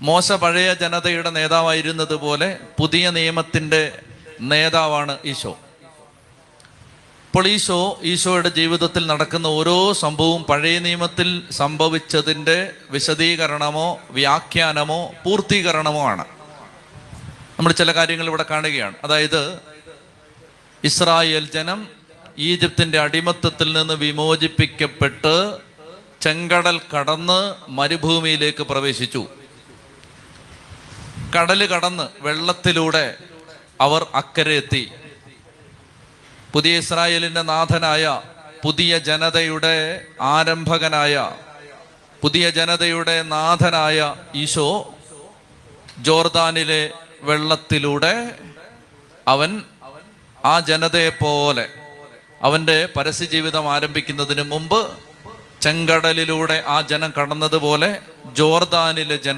മോശ പഴയ ജനതയുടെ നേതാവായിരുന്നത് പോലെ പുതിയ നിയമത്തിൻ്റെ നേതാവാണ് ഈശോ. അപ്പോൾ ഈശോയുടെ ജീവിതത്തിൽ നടക്കുന്ന ഓരോ സംഭവവും പഴയ നിയമത്തിൽ സംഭവിച്ചതിൻ്റെ വിശദീകരണമോ വ്യാഖ്യാനമോ പൂർത്തീകരണമോ ആണ്. നമ്മൾ ചില കാര്യങ്ങൾ ഇവിടെ കാണുകയാണ്. അതായത് ഇസ്രായേൽ ജനം ഈജിപ്തിൻ്റെ അടിമത്തത്തിൽ നിന്ന് വിമോചിപ്പിക്കപ്പെട്ട് ചെങ്കടൽ കടന്ന് മരുഭൂമിയിലേക്ക് പ്രവേശിച്ചു. കടല് കടന്ന് വെള്ളത്തിലൂടെ അവർ അക്കരെ എത്തി. പുതിയ ഇസ്രായേലിൻ്റെ നാഥനായ, പുതിയ ജനതയുടെ ആരംഭകനായ, പുതിയ ജനതയുടെ നാഥനായ ഈശോ ജോർദാനിലെ വെള്ളത്തിലൂടെ അവൻ ആ ജനതയെപ്പോലെ അവൻ്റെ പരസ്യജീവിതം ആരംഭിക്കുന്നതിന് മുമ്പ് ചെങ്കടലിലൂടെ ആ ജനം കടന്നതുപോലെ ജോർദാനിലെ